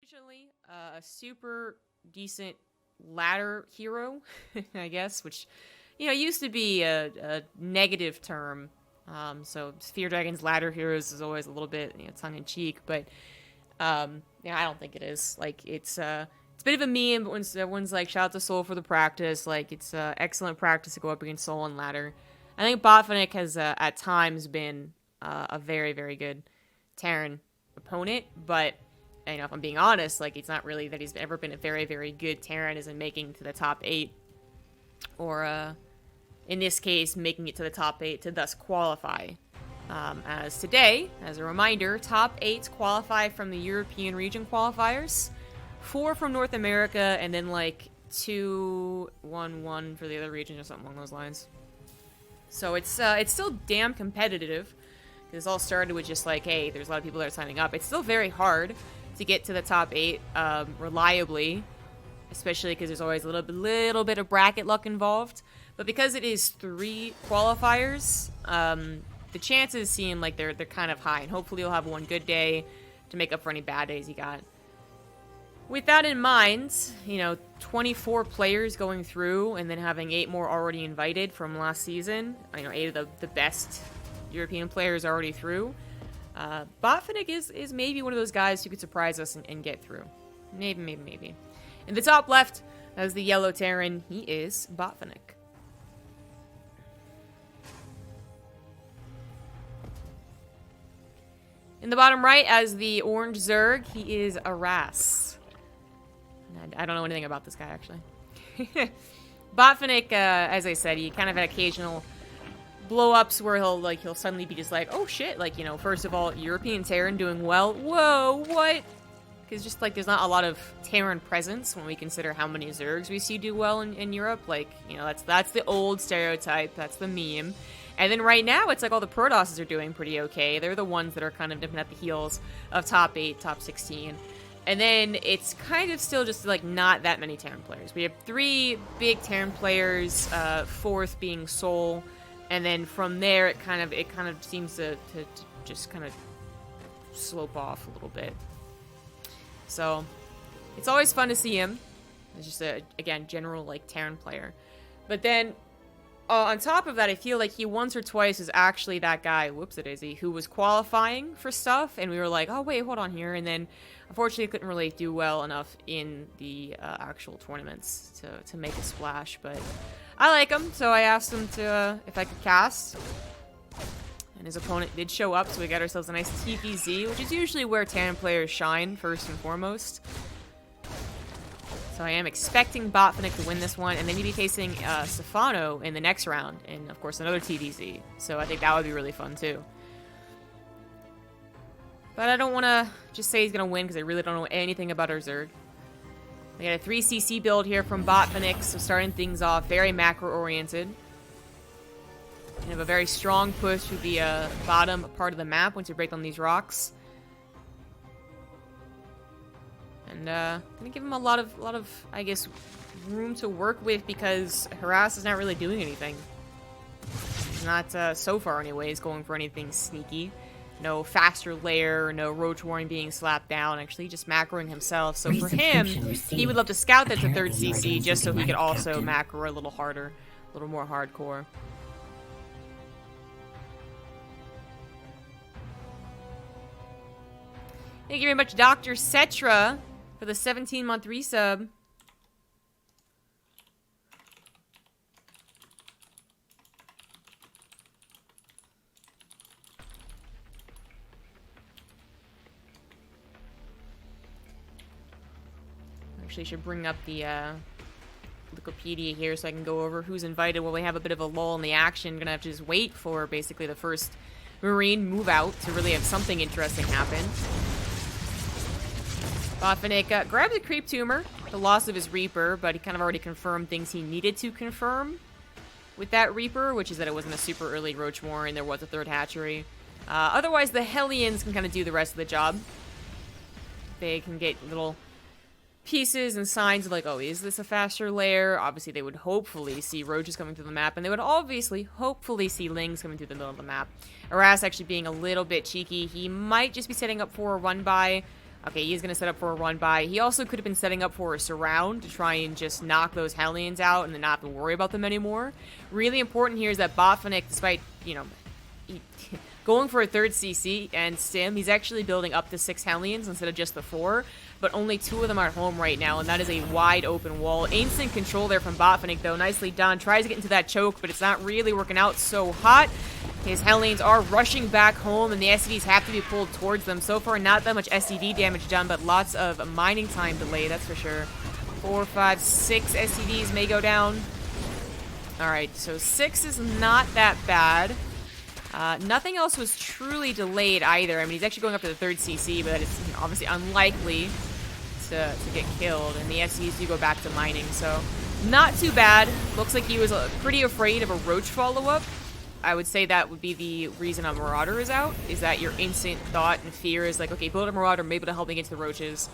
Originally, a super decent ladder hero, I guess, which, used to be a negative term. So Sphere Dragon's ladder heroes is always a little bit, tongue-in-cheek, but, I don't think it is. Like, it's a bit of a meme, but when everyone's like, shout out to Soul for the practice, like, it's excellent practice to go up against Soul on ladder. I think Botvinnik has, at times, been a very, very good Terran opponent, but if I'm being honest, like, it's not really that he's ever been a very, very good Terran as in making to the top 8. Or, in this case, making it to the top 8 to thus qualify. As today, as a reminder, top 8s qualify from the European region qualifiers. 4 from North America, and then, like, 2, 1, 1 for the other region or something along those lines. So it's still damn competitive. Because it all started with just like, hey, there's a lot of people that are signing up. It's still very hard to get to the top 8 reliably, especially because there's always a little bit of bracket luck involved. But because it is 3 qualifiers, the chances seem like they're kind of high, and hopefully you'll have one good day to make up for any bad days you got. With that in mind, 24 players going through, and then having 8 more already invited from last season. 8 of the best European players already through. Botvinnik is maybe one of those guys who could surprise us and get through. Maybe. In the top left, as the yellow Terran, he is Botvinnik. In the bottom right, as the orange Zerg, he is Aarass. I don't know anything about this guy, actually. Botvinnik, as I said, he kind of had occasional blow-ups where he'll suddenly be just like, oh shit, like, first of all, European Terran doing well. Whoa, what? Because just, like, there's not a lot of Terran presence when we consider how many Zergs we see do well in Europe. Like, that's the old stereotype, that's the meme. And then right now, it's like all the Protosses are doing pretty okay. They're the ones that are kind of nipping at the heels of top 8, top 16. And then it's kind of still just, like, not that many Terran players. We have 3 big Terran players, 4th being Soul. And then from there, it kind of seems to just kind of slope off a little bit. So, it's always fun to see him. It's just again, general, like, Terran player. But then, on top of that, I feel like he once or twice was actually that guy, whoops-a-daisy, who was qualifying for stuff, and we were like, oh, wait, hold on here, and then, unfortunately, couldn't really do well enough in the actual tournaments to make a splash, but I like him, so I asked him to if I could cast. And his opponent did show up, so we got ourselves a nice TvZ, which is usually where Terran players shine, first and foremost. So I am expecting Botvinnik to win this one, and then he'd be facing Stefano in the next round, and of course another TvZ. So I think that would be really fun, too. But I don't want to just say he's going to win, because I really don't know anything about our Zerg. We got a 3cc build here from Botvinnik, so starting things off very macro-oriented. And have a very strong push to the bottom part of the map once you break down these rocks. And gonna give him a lot of, I guess, room to work with because Aarass is not really doing anything. He's not, so far anyways, going for anything sneaky. No faster layer, no roach warning being slapped down, actually just macroing himself. So for him, he would love to scout that to 3rd CC just so he could also macro a little harder, a little more hardcore. Thank you very much, Dr. Cetra, for the 17-month resub. Actually, should bring up the Wikipedia here so I can go over who's invited while we have a bit of a lull in the action. Gonna have to just wait for basically the first Marine move out to really have something interesting happen. Botvinnik grabbed a creep tumor, the loss of his Reaper, but he kind of already confirmed things he needed to confirm with that Reaper, which is that it wasn't a super early Roach Warren, there was a 3rd hatchery. Otherwise, the Hellions can kind of do the rest of the job. They can get little pieces and signs of like, oh, is this a faster layer? Obviously, they would hopefully see roaches coming through the map, and they would obviously, hopefully see lings coming through the middle of the map. Aarass actually being a little bit cheeky. He might just be setting up for a run-by. Okay, he's going to set up for a run by. He also could have been setting up for a surround to try and just knock those Hellions out and then not have to worry about them anymore. Really important here is that Botvinnik, despite, you know, going for a third CC and Sim, he's actually building up to 6 Hellions instead of just the 4. But only 2 of them are at home right now, and that is a wide open wall. Instant control there from Botvinnik, though. Nicely done. Tries to get into that choke, but it's not really working out so hot. His Hellions are rushing back home, and the SCVs have to be pulled towards them. So far, not that much SCV damage done, but lots of mining time delay, that's for sure. 4, 5, 6 SCVs may go down. Alright, so 6 is not that bad. Nothing else was truly delayed either. I mean, he's actually going up to the 3rd CC, but it's obviously unlikely to get killed. And the SCVs do go back to mining, so not too bad. Looks like he was pretty afraid of a roach follow-up. I would say that would be the reason a Marauder is out, is that your instant thought and fear is like, okay, build a Marauder, maybe it'll help me against the roaches.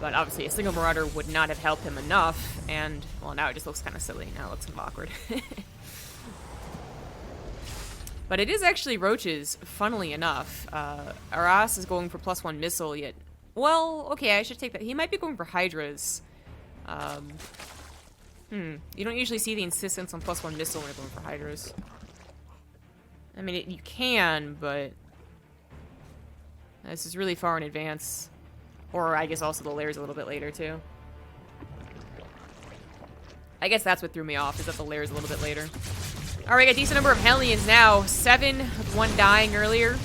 But obviously a single Marauder would not have helped him enough, and, well, now it just looks kind of silly. Now it looks kind of awkward. But it is actually roaches, funnily enough. Aarass is going for +1 missile, yet... Well, okay, I should take that. He might be going for Hydras. You don't usually see the insistence on +1 missile when you're going for Hydras. I mean, you can, but... This is really far in advance. Or, I guess, also the lair's a little bit later, too. I guess that's what threw me off, is that the lair's a little bit later. Alright, got a decent number of Hellions now. 7 with 1 dying earlier.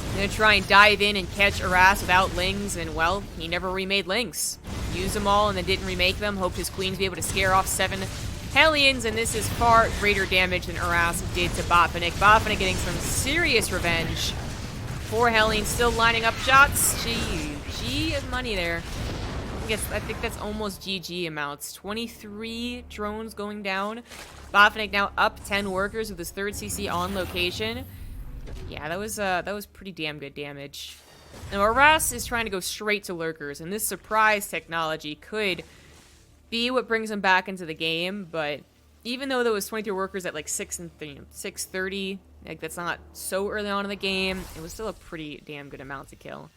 I'm gonna try and dive in and catch Aarass without Lings, and, well, he never remade Lings. Used them all and then didn't remake them. Hoped his queens be able to scare off 7 Hellions, and this is far greater damage than Aarass did to Botvinnik. Botvinnik getting some serious revenge. 4 Hellions still lining up shots. G of money there. I think that's almost GG amounts. 23 drones going down. Botvinnik now up 10 workers with his 3rd CC on location. Yeah, that was pretty damn good damage. Now Aarass is trying to go straight to lurkers, and this surprise technology could be what brings him back into the game. But even though there was 23 workers at like 6:30, like that's not so early on in the game, it was still a pretty damn good amount to kill.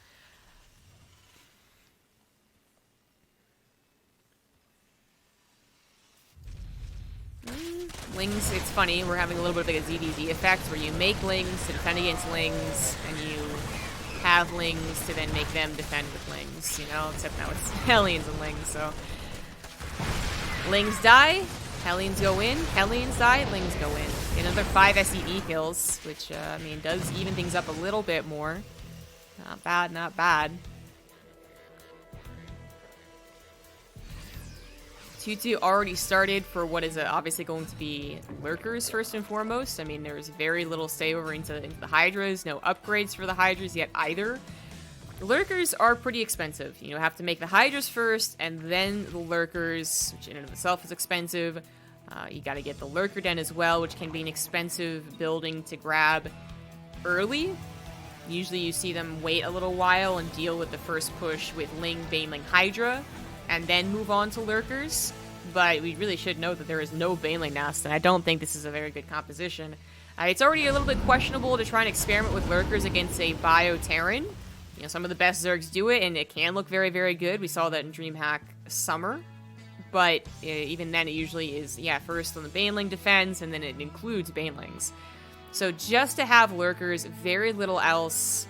Lings, it's funny, we're having a little bit of like a ZDZ effect where you make Lings to defend against Lings, and you have Lings to then make them defend with Lings, you know? Except now it's Hellions and Lings, so... Lings die, Hellions go in, Hellions die, Lings go in. Another 5 SCV kills, which, I mean, does even things up a little bit more. Not bad, not bad. 2-2 already started for what is obviously going to be lurkers first and foremost. I mean, there's very little stay over into the Hydras, no upgrades for the Hydras yet either. The lurkers are pretty expensive. You know, have to make the Hydras first, and then the lurkers, which in and of itself is expensive. You gotta get the lurker den as well, which can be an expensive building to grab early. Usually you see them wait a little while and deal with the first push with Ling, Baneling, Hydra, and then move on to lurkers. But we really should note that there is no Baneling nest, and I don't think this is a very good composition. It's already a little bit questionable to try and experiment with lurkers against a Bio Terran. You know, some of the best Zergs do it, and it can look very, very good. We saw that in DreamHack Summer. But even then, it usually is, yeah, first on the Baneling defense, and then it includes Banelings. So just to have lurkers, very little else.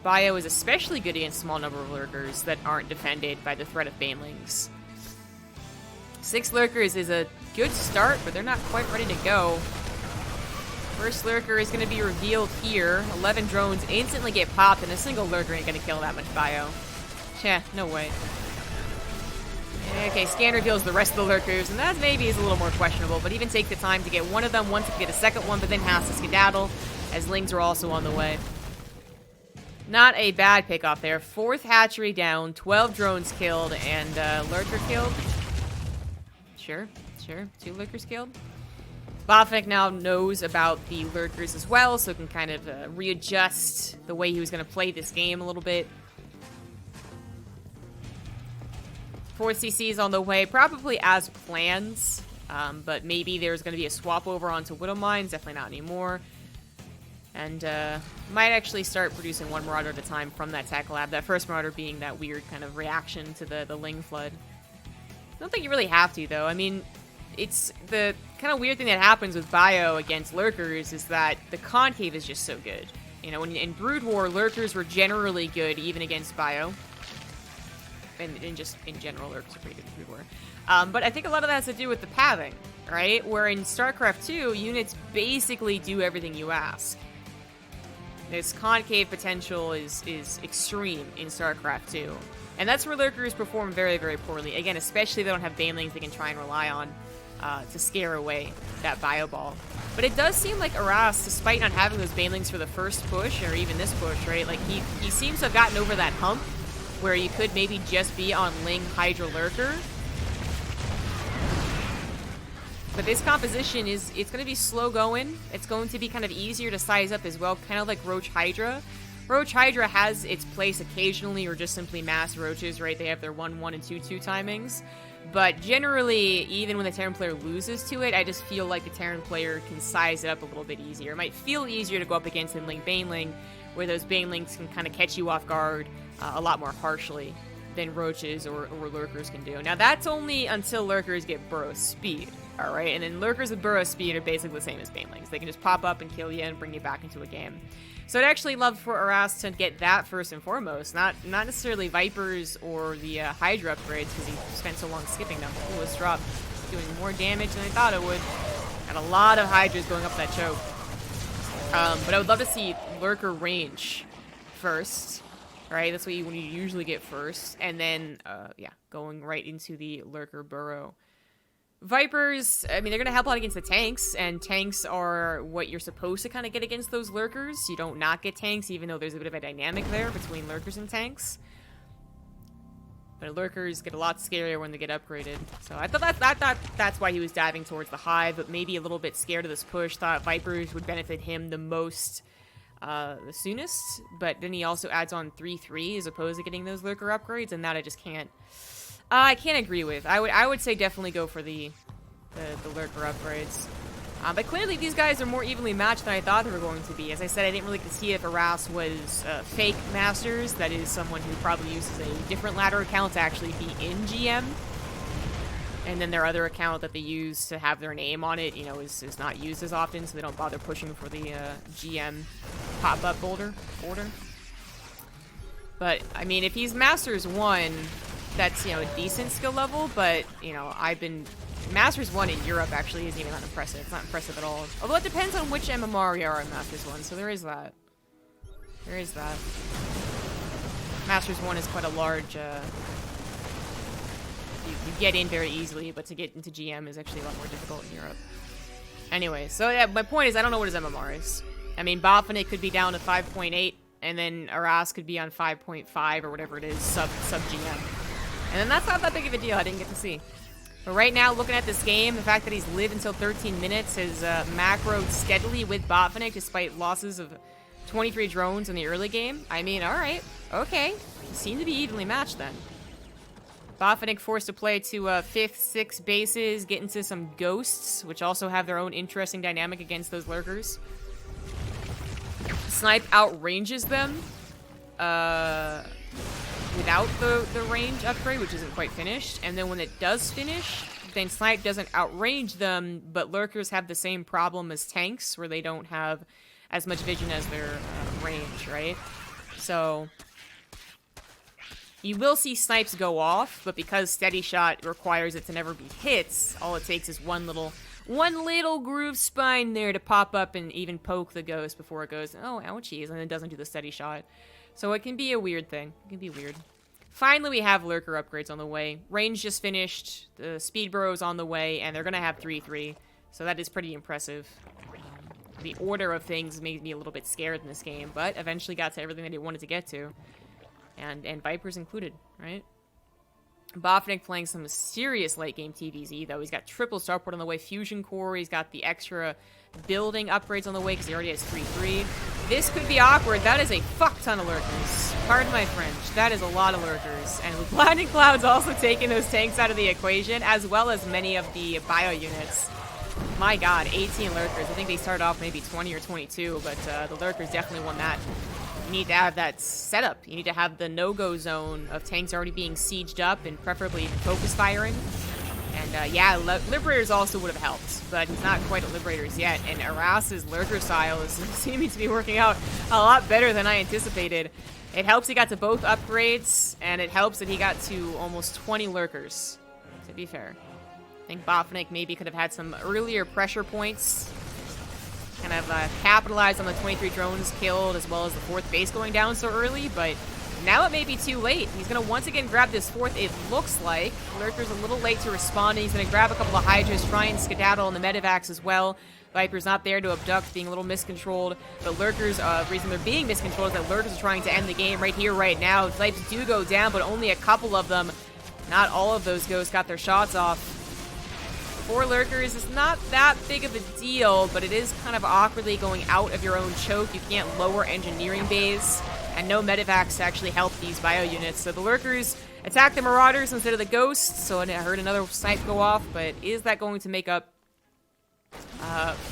Bio is especially good against a small number of lurkers that aren't defended by the threat of Banelings. 6 lurkers is a good start, but they're not quite ready to go. First lurker is going to be revealed here. 11 drones instantly get popped, and a single lurker ain't going to kill that much Bio. Heh, no way. Okay, scan reveals the rest of the lurkers, and that maybe is a little more questionable, but even take the time to get one of them, once to get a second one, but then has to skedaddle, as Lings are also on the way. Not a bad pick-off there. 4th hatchery down, 12 drones killed, and lurker killed. Sure. 2 lurkers killed. Botvinnik now knows about the lurkers as well, so can kind of readjust the way he was going to play this game a little bit. 4 CCs on the way, probably as planned, but maybe there's going to be a swap over onto Widow Mines. Definitely not anymore. And might actually start producing one Marauder at a time from that tech lab. That first Marauder being that weird kind of reaction to the Ling Flood. I don't think you really have to, though. I mean, it's the kind of weird thing that happens with Bio against Lurkers is that the Concave is just so good. You know, in Brood War, Lurkers were generally good even against Bio. And just in general, Lurkers are pretty good in Brood War. But I think a lot of that has to do with the pathing, right? Where in StarCraft 2, units basically do everything you ask. This concave potential is extreme in StarCraft 2. And that's where Lurkers perform very, very poorly. Again, especially if they don't have Banelings they can try and rely on to scare away that Bio Ball. But it does seem like Aarass, despite not having those Banelings for the first push, or even this push, right? Like, he seems to have gotten over that hump where you could maybe just be on Ling Hydra Lurker. But this composition it's going to be slow going. It's going to be kind of easier to size up as well, kind of like Roach Hydra. Roach Hydra has its place occasionally, or just simply mass Roaches, right? They have their 1-1 and 2-2 timings. But generally, even when the Terran player loses to it, I just feel like the Terran player can size it up a little bit easier. It might feel easier to go up against a Ling Baneling, where those Banelings can kind of catch you off guard a lot more harshly than Roaches or Lurkers can do. Now, that's only until Lurkers get Burrow Speed, alright? And then Lurkers with Burrow Speed are basically the same as Banelings. They can just pop up and kill you and bring you back into a game. So I'd actually love for Aarass to get that first and foremost, not necessarily Vipers or the Hydra upgrades, because he spent so long skipping them. Ooh, this drop doing more damage than I thought it would. And a lot of Hydras going up that choke. But I would love to see Lurker range first, right? That's what you usually get first. And then, yeah, going right into the Lurker Burrow. Vipers, I mean, they're going to help out against the tanks, and tanks are what you're supposed to kind of get against those Lurkers. You don't not get tanks, even though there's a bit of a dynamic there between Lurkers and tanks. But Lurkers get a lot scarier when they get upgraded. So I thought that's why he was diving towards the Hive, but maybe a little bit scared of this push. Thought Vipers would benefit him the most, the soonest. But then he also adds on 3/3 as opposed to getting those Lurker upgrades, and that I just can't. I can't agree with. I would say definitely go for the Lurker upgrades. But clearly these guys are more evenly matched than I thought they were going to be. As I said, I didn't really get to see if Aarass was fake Masters. That is someone who probably uses a different ladder account to actually be in GM. And then their other account that they use to have their name on it, you know, is not used as often, so they don't bother pushing for the GM pop-up order. But, I mean, if he's Masters 1... that's, you know, a decent skill level, but, you know, Masters 1 in Europe actually isn't even that impressive. It's not impressive at all. Although it depends on which MMR you are in Masters 1, so there is that. There is that. Masters 1 is quite a large, you get in very easily, but to get into GM is actually a lot more difficult in Europe. Anyway, so yeah, my point is I don't know what his MMR is. I mean, Botvinnik could be down to 5.8, and then Aarass could be on 5.5 or whatever it is, sub GM. And then that's not that big of a deal. I didn't get to see. But right now, looking at this game, the fact that he's lived until 13 minutes has macroed steadily with Botvinnik despite losses of 23 drones in the early game. I mean, alright. Okay. You seem to be evenly matched then. Botvinnik forced to play to 5th, 6th bases, get into some ghosts, which also have their own interesting dynamic against those Lurkers. Snipe outranges them. Without the range upgrade, which isn't quite finished. And then when it does finish, then Snipe doesn't outrange them, but Lurkers have the same problem as tanks, where they don't have as much vision as their range, right? So you will see Snipes go off, but because Steady Shot requires it to never be hits, all it takes is one little groove spine there to pop up and even poke the ghost before it goes, oh, ouchies, and it doesn't do the Steady Shot. So it can be a weird thing. It can be weird. Finally, we have Lurker upgrades on the way. Range just finished. The Speed Burrow's on the way, and they're going to have 3/3. So that is pretty impressive. The order of things made me a little bit scared in this game, but eventually got to everything that it wanted to get to. And Vipers included, right? Botvinnik playing some serious late-game TvZ, though. He's got triple Starport on the way, Fusion Core. He's got the extra building upgrades on the way because he already has 3/3. This could be awkward. That is a fuck ton of Lurkers. Pardon my French. That is a lot of Lurkers. And with Blinding Clouds also taking those tanks out of the equation, as well as many of the bio units, my god, 18 lurkers. I think they started off maybe 20 or 22, but the lurkers definitely won that. You need to have that set up. You need to have the no-go zone of tanks already being sieged up and preferably focus firing. And yeah, Liberators also would have helped, but he's not quite at Liberators yet. And Aarass's lurker style is seeming to be working out a lot better than I anticipated. It helps he got to both upgrades, and it helps that he got to almost 20 lurkers, to be fair. I think Botvinnik maybe could have had some earlier pressure points, kind of capitalized on the 23 drones killed, as well as the 4th base going down so early, but now it may be too late. He's going to once again grab this 4th, it looks like. Lurker's a little late to responding. He's going to grab a couple of Hydras, try and skedaddle on the medevacs as well. Viper's not there to abduct, being a little miscontrolled. But Lurkers, reason they're being miscontrolled is that Lurkers are trying to end the game right here, right now. Snipes do go down, but only a couple of them. Not all of those ghosts got their shots off. 4 lurkers is not that big of a deal, but it is kind of awkwardly going out of your own choke. You can't lower engineering bays, and no medevacs to actually help these bio units. So the lurkers attack the marauders instead of the ghosts, so I heard another snipe go off, but is that going to make up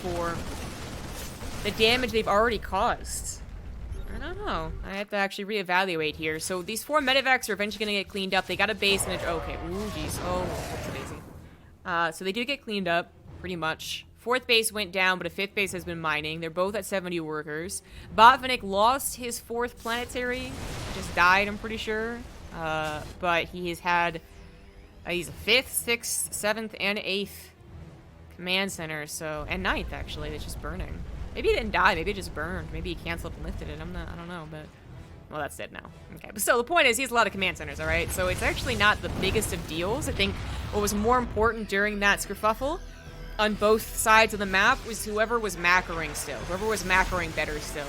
for the damage they've already caused? I don't know. I have to actually reevaluate here. So these 4 medevacs are eventually going to get cleaned up. They got a base and okay. Ooh, jeez. Oh, that's amazing. So they do get cleaned up, pretty much. 4th base went down, but a 5th base has been mining. They're both at 70 workers. Botvinnik lost his 4th planetary. Just died, I'm pretty sure. But he has had... he's a 5th, 6th, 7th, and 8th command center, so... And 9th, actually, that's just burning. Maybe he didn't die, maybe it just burned. Maybe he canceled and lifted it, I don't know, but... Well, that's dead now. Okay, but still, the point is he has a lot of command centers, alright? So it's actually not the biggest of deals. I think what was more important during that skerfuffle on both sides of the map was whoever was macroing still. Whoever was macroing better still.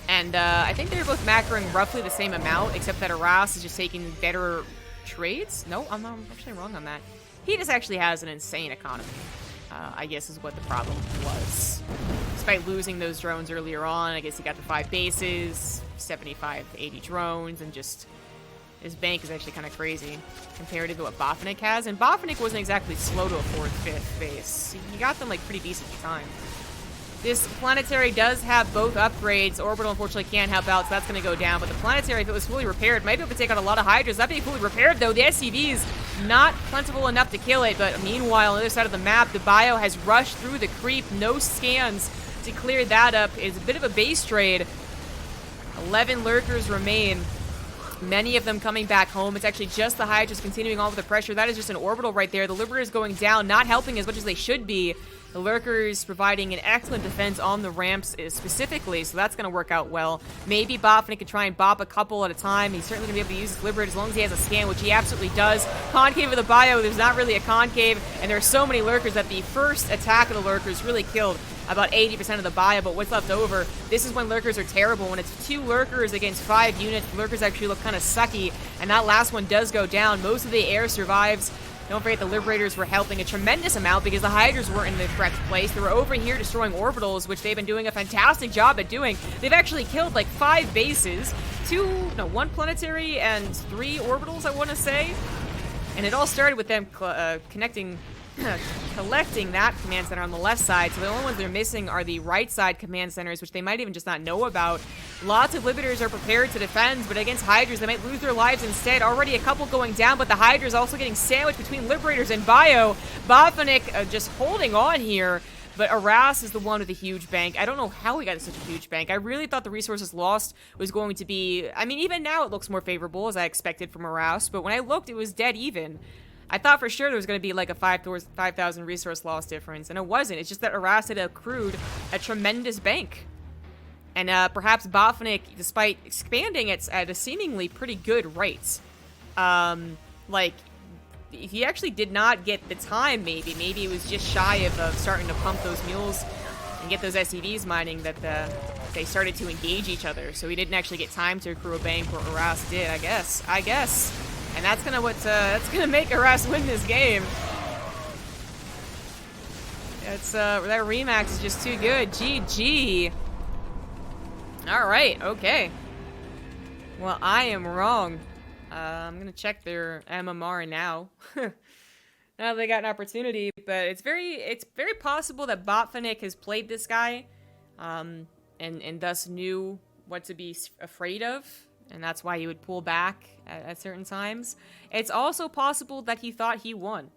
And I think they were both macroing roughly the same amount, except that Aarass is just taking better trades. No, I'm actually wrong on that. He just actually has an insane economy, I guess is what the problem was. Despite losing those drones earlier on, I guess he got to 5 bases, 75, 80 drones, and just... His bank is actually kind of crazy compared to what Botvinnik has. And Botvinnik wasn't exactly slow to a 4th, 5th base. He got them, like, pretty decent time. This planetary does have both upgrades. Orbital, unfortunately, can't help out, so that's going to go down. But the planetary, if it was fully repaired, might be able to take out a lot of Hydras. That being fully repaired, though, the SCV's not plentiful enough to kill it. But meanwhile, on the other side of the map, the bio has rushed through the creep. No scans to clear that up. It's a bit of a base trade. 11 lurkers remain. Many of them coming back home. It's actually just the Hydras continuing on with the pressure. That is just an orbital right there. The Liberators going down, not helping as much as they should be. The Lurkers providing an excellent defense on the ramps specifically, so that's going to work out well. Maybe Botvinnik could try and bop a couple at a time. He's certainly going to be able to use his Liberator as long as he has a scan, which he absolutely does. Concave of the bio, there's not really a concave, and there are so many Lurkers that the first attack of the Lurkers really killed about 80% of the bio, but what's left over, this is when Lurkers are terrible. When it's 2 Lurkers against 5 units, the Lurkers actually look kind of sucky, and that last one does go down. Most of the air survives. Don't forget the Liberators were helping a tremendous amount because the Hydras weren't in the correct place. They were over here destroying orbitals, which they've been doing a fantastic job at doing. They've actually killed like 5 bases, 1 planetary and 3 orbitals, I want to say. And it all started with them collecting that command center on the left side, so the only ones they're missing are the right side command centers, which they might even just not know about. Lots of Liberators are prepared to defend, but against Hydras, they might lose their lives instead. Already a couple going down, but the Hydras also getting sandwiched between Liberators and bio. Botvinnik just holding on here, but Aarass is the one with a huge bank. I don't know how he got such a huge bank. I really thought the resources lost was going to be... I mean, even now it looks more favorable, as I expected from Aarass, but when I looked, it was dead even. I thought for sure there was going to be like a 5,000 resource loss difference, and it wasn't. It's just that Aarass had accrued a tremendous bank. And perhaps Botvinnik, despite expanding it at a seemingly pretty good rate, like, he actually did not get the time, maybe. Maybe it was just shy of starting to pump those mules and get those SCVs mining that they started to engage each other. So he didn't actually get time to accrue a bank where Aarass did, I guess. And that's gonna make Aarass win this game. It's that Remax is just too good. GG. Alright, okay. Well, I am wrong. I'm gonna check their MMR now. Now they got an opportunity, but it's very possible that Botvinnik has played this guy, and thus knew what to be afraid of, and that's why he would pull back at certain times. It's also possible that he thought he won.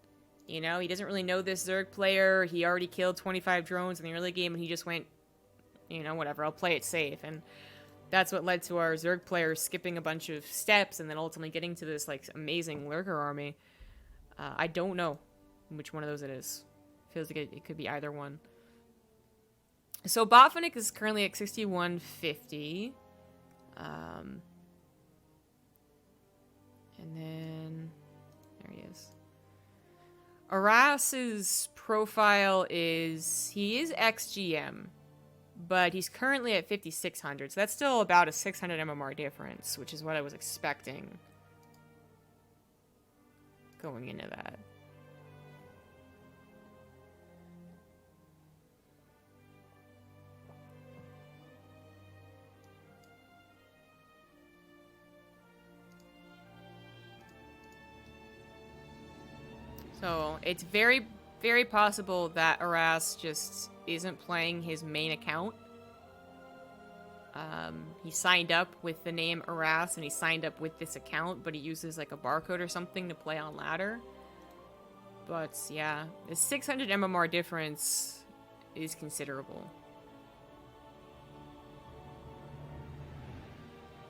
You know, he doesn't really know this Zerg player. He already killed 25 drones in the early game, and he just went, you know, whatever, I'll play it safe. And that's what led to our Zerg players skipping a bunch of steps and then ultimately getting to this, like, amazing Lurker army. I don't know which one of those it is. Feels like it could be either one. So Botvinnik is currently at 6150. And then there he is. Aarass's profile is, he is ex-GM, but he's currently at 5600, so that's still about a 600 MMR difference, which is what I was expecting going into that. So it's very, very possible that Aarass just isn't playing his main account. He signed up with the name Aarass, and he signed up with this account, but he uses like a barcode or something to play on ladder. But yeah, the 600 MMR difference is considerable.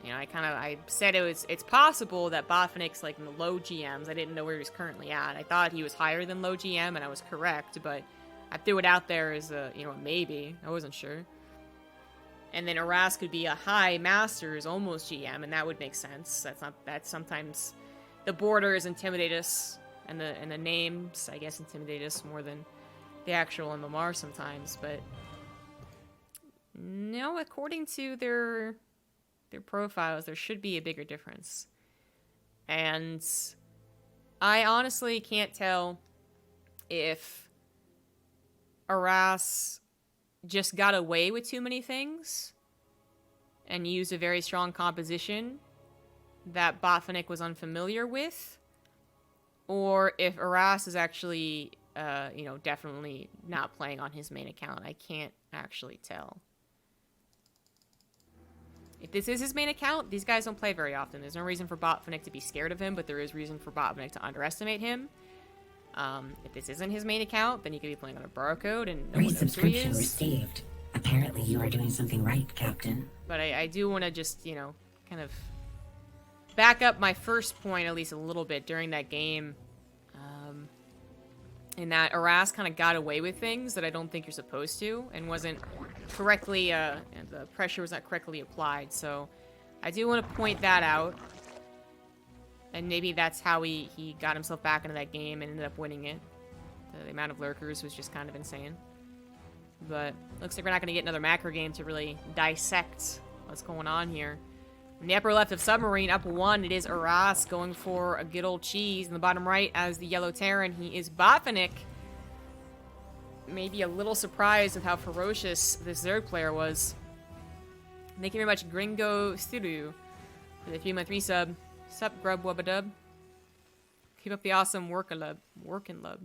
You know, I said it's possible that Botvinnik's like in the low GMs. I didn't know where he was currently at. I thought he was higher than low GM, and I was correct, but I threw it out there as a, you know, a maybe. I wasn't sure. And then Aarass could be a high Masters, almost GM, and that would make sense. That's sometimes the borders intimidate us, and the names, I guess, intimidate us more than the actual MMR sometimes, but no, according to their profiles, there should be a bigger difference. And I honestly can't tell if Aarass just got away with too many things and used a very strong composition that Botvinnik was unfamiliar with, or if Aarass is actually, you know, definitely not playing on his main account. I can't actually tell. If this is his main account, these guys don't play very often. There's no reason for Botvinnik to be scared of him, but there is reason for Botvinnik to underestimate him. If this isn't his main account, then he could be playing on a barcode and no one knows who he is. Received. Apparently you are doing something right, Captain. But I do want to just, you know, kind of back up my first point at least a little bit during that game. In that Aarass kind of got away with things that I don't think you're supposed to, and wasn't correctly, and the pressure was not correctly applied, so I do want to point that out. And maybe that's how he got himself back into that game and ended up winning it. The amount of lurkers was just kind of insane. But looks like we're not going to get another macro game to really dissect what's going on here. In the upper left of Submarine, up 1, it is Aarass going for a good old cheese. In the bottom right, as the Yellow Terran, he is Botvinnik. Maybe a little surprised with how ferocious this Zerg player was. Thank you very much, Gringo Stiru, for the 3-month resub. Sup, Grub Wubbadub. Keep up the awesome workin' lub.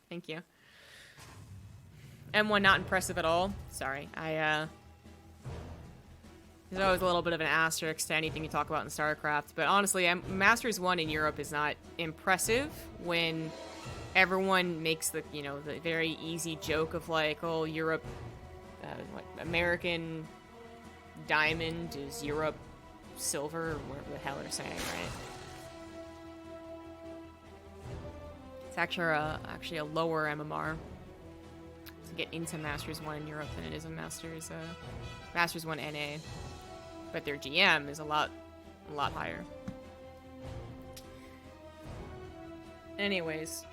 Thank you. M1 not impressive at all. Sorry, there's always a little bit of an asterisk to anything you talk about in StarCraft, but honestly, Masters 1 in Europe is not impressive when everyone makes the, you know, the very easy joke of like, oh, Europe, what, American Diamond is Europe Silver, or whatever the hell they're saying, right? It's actually a lower MMR to get into Masters 1 in Europe than it is in Masters 1 NA. But their GM is a lot higher. Anyways,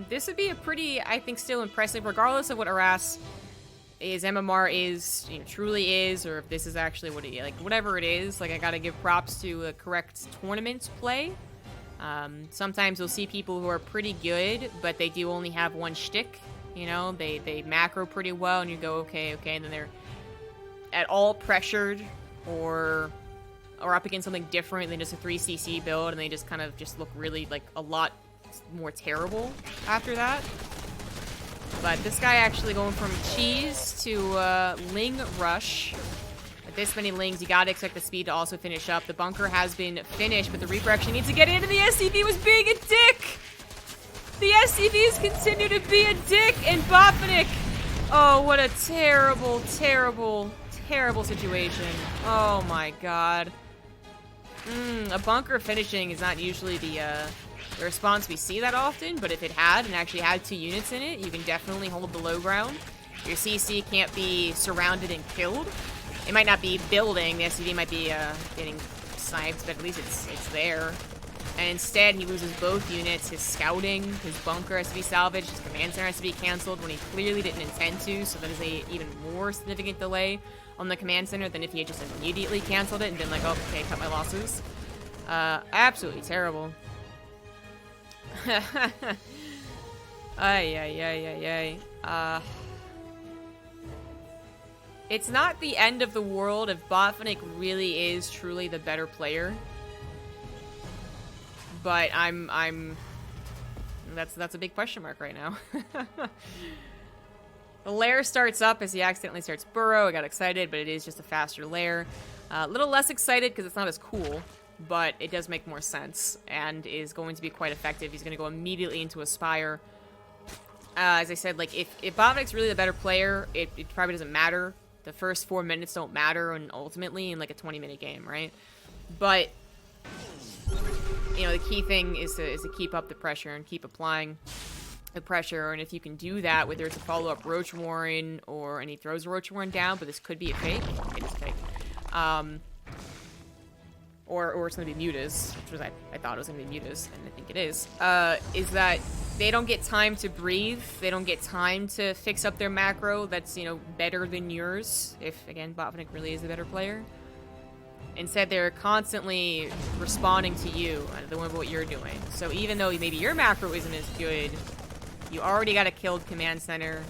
this would be a pretty, I think, still impressive, regardless of what Aarass is, MMR is, you know, truly is, or if this is actually what it, like, whatever it is, like, I gotta give props to the correct tournament play. Sometimes you'll see people who are pretty good, but they do only have one shtick, you know, they macro pretty well, and you go, okay, and then they're at all pressured, or up against something different than just a 3cc build, and they just kind of just look really, like, a lot more terrible after that. But this guy actually going from cheese to Ling Rush. With this many Lings, you gotta expect the speed to also finish up. The bunker has been finished, but the Reaper actually needs to get into the SCV was being a dick! The SCVs continue to be a dick, and Botvinnik! Oh, what a terrible, terrible, terrible situation. Oh my god. A bunker finishing is not usually the response we see that often, but if it had, and actually had 2 units in it, you can definitely hold the low ground. Your CC can't be surrounded and killed. It might not be building, the SCV might be getting sniped, but at least it's there. And instead, he loses both units, his scouting, his bunker has to be salvaged, his command center has to be cancelled when he clearly didn't intend to, so that is a even more significant delay on the command center than if he had just immediately cancelled it and been like, oh, okay, cut my losses. Absolutely terrible. Ay. It's not the end of the world if Botvinnik really is truly the better player. But that's a big question mark right now. The lair starts up as he accidentally starts burrow. I got excited, but it is just a faster lair. A little less excited because it's not as cool, but it does make more sense and is going to be quite effective. He's going to go immediately into Aspire. As I said, like if Botvinnik's really the better player, it probably doesn't matter. The first 4 minutes don't matter, and ultimately in like a 20-minute game, right? But you know, the key thing is to keep up the pressure and keep applying the pressure, and if you can do that, whether it's a follow-up Roach Warren or and he throws a Roach Warren down, but this could be a fake. It is fake. Or it's gonna be Mutas, which was I thought it was gonna be Mutas, and I think it is that they don't get time to breathe, they don't get time to fix up their macro that's, you know, better than yours, if, again, Botvinnik really is a better player. Instead, they're constantly responding to you, what you're doing. So even though maybe your macro isn't as good, you already got a killed command center,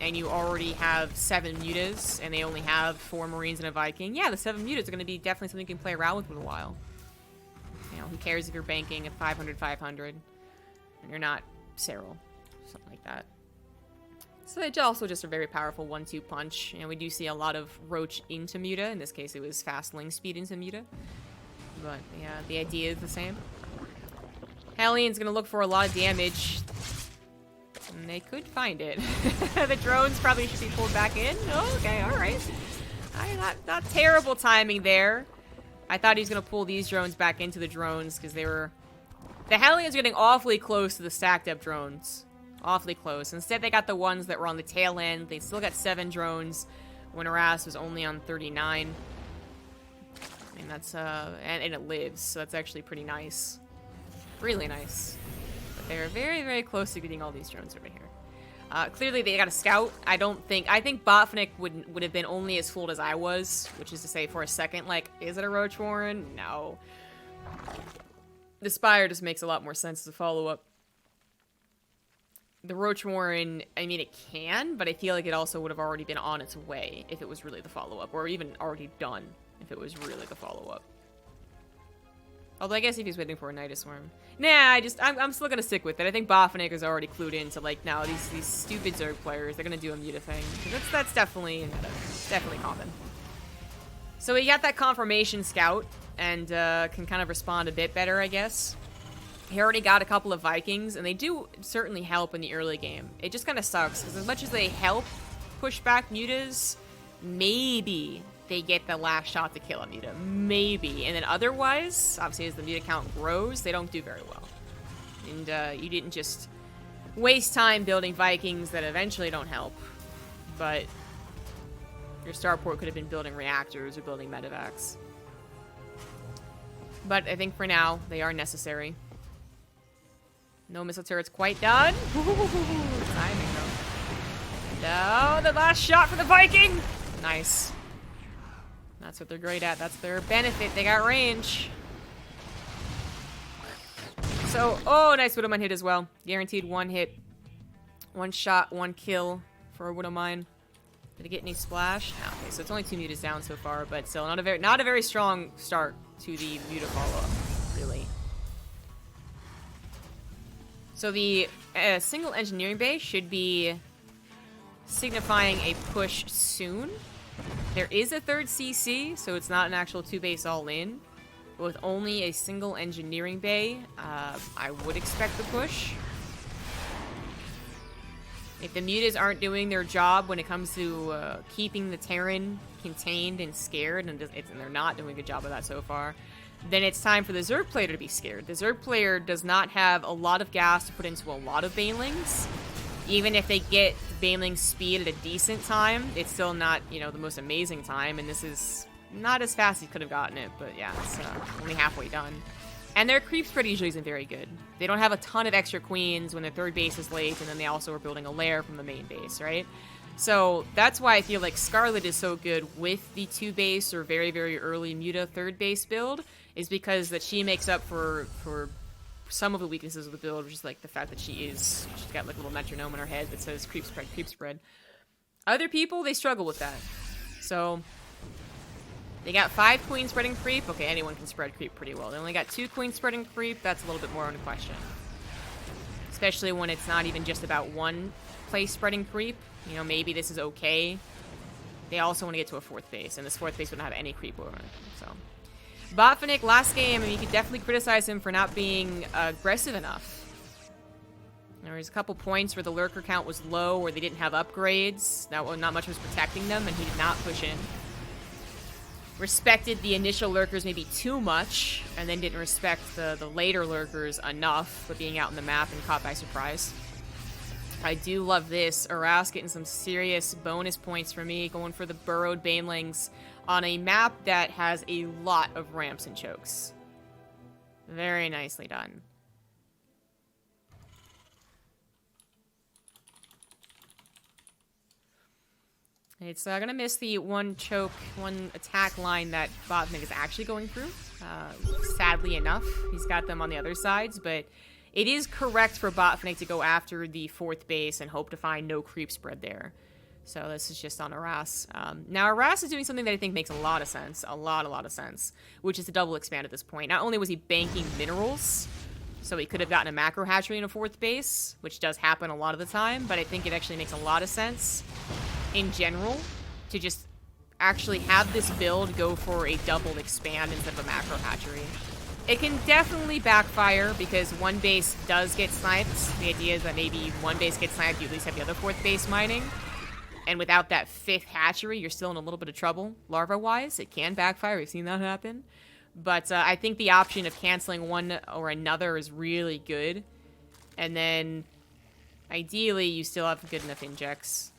and you already have 7 mutas, and they only have 4 Marines and a Viking. Yeah, the 7 mutas are going to be definitely something you can play around with for a while. You know, who cares if you're banking at 500, and you're not Cyril. Something like that. So it's also just a very powerful 1-2 punch. You know, we do see a lot of Roach into Muta. In this case, it was fast Ling speed into Muta. But, yeah, the idea is the same. Hellion's going to look for a lot of damage. And they could find it. The drones probably should be pulled back in. Oh, okay, alright. Not terrible timing there. I thought he was going to pull these drones back into the drones because they were... The Hellions getting awfully close to the stacked up drones. Awfully close. Instead, they got the ones that were on the tail end. They still got 7 drones when Aarass was only on 39. And that's, and it lives, so that's actually pretty nice. Really nice. But they're very, very close to getting all these drones over here. Clearly, they got a scout. I think Botvinnik would have been only as fooled as I was, which is to say, for a second, like, is it a Roach Warren? No. The Spire just makes a lot more sense as a follow-up. The Roach Warren, I mean, it can, but I feel like it also would have already been on its way if it was really the follow-up, or even already done if it was really the follow-up. Although I guess if he's waiting for a Nidus Swarm. Nah, I'm still gonna stick with it. I think Botvinnik is already clued into, like, now these stupid Zerg players, they're gonna do a Muta thing. That's definitely common. So we got that confirmation scout, and can kind of respond a bit better, I guess. He already got a couple of Vikings, and they do certainly help in the early game. It just kind of sucks, because as much as they help push back Mutas, maybe they get the last shot to kill a Muta. Maybe. And then otherwise, obviously as the Muta count grows, they don't do very well. And you didn't just waste time building Vikings that eventually don't help. But your starport could have been building reactors or building medevacs. But I think for now, they are necessary. No missile turrets quite done. Ooh, timing though. No, the last shot for the Viking. Nice. That's what they're great at. That's their benefit. They got range. So, oh, nice Widow Mine hit as well. Guaranteed 1 hit. 1 shot, 1 kill for a Widow Mine. Did it get any splash? No, okay, so it's only 2 mutas down so far, but still not a very strong start to the Muta follow-up, really. So the single engineering base should be signifying a push soon. There is a third CC, so it's not an actual 2-base all-in. But with only a single engineering bay, I would expect the push. If the mutas aren't doing their job when it comes to keeping the Terran contained and scared, and they're not doing a good job of that so far, then it's time for the Zerg player to be scared. The Zerg player does not have a lot of gas to put into a lot of banelings. Even if they get baneling speed at a decent time, it's still not, you know, the most amazing time, and this is not as fast as you could have gotten it, but yeah, it's only halfway done. And their creep spread usually isn't very good. They don't have a ton of extra queens when their third base is late, and then they also are building a lair from the main base, right? So that's why I feel like Scarlet is so good with the 2-base or very, very early Muta third base build, is because that she makes up for some of the weaknesses of the build, which is like the fact that she's got like a little metronome in her head that says creep spread, creep spread. Other people, they struggle with that. So they got 5 queen spreading creep. Okay, anyone can spread creep pretty well. They only got 2 queen spreading creep. That's a little bit more on a question. Especially when it's not even just about one place spreading creep. You know, maybe this is okay. They also want to get to a 4th base, and this 4th base wouldn't have any creep over it. So Botvinnik, last game, I mean, you could definitely criticize him for not being aggressive enough. There was a couple points where the lurker count was low, where they didn't have upgrades. Not much was protecting them, and he did not push in. Respected the initial lurkers maybe too much, and then didn't respect the later lurkers enough, but being out in the map and caught by surprise. I do love this. Aarass getting some serious bonus points for me, going for the burrowed banelings on a map that has a lot of ramps and chokes. Very nicely done. It's gonna miss the one attack line that Botvinnik is actually going through. Sadly enough, he's got them on the other sides, but it is correct for Botvinnik to go after the 4th base and hope to find no creep spread there. So this is just on Aarass. Now Aarass is doing something that I think makes a lot of sense, a lot of sense, which is to double expand at this point. Not only was he banking minerals, so he could have gotten a macro hatchery in a 4th base, which does happen a lot of the time, but I think it actually makes a lot of sense in general to just actually have this build go for a double expand instead of a macro hatchery. It can definitely backfire because one base does get sniped. The idea is that maybe one base gets sniped, you at least have the other 4th base mining. And without that 5th hatchery, you're still in a little bit of trouble, larva-wise. It can backfire. We've seen that happen. But I think the option of canceling one or another is really good. And then, ideally, you still have good enough injects.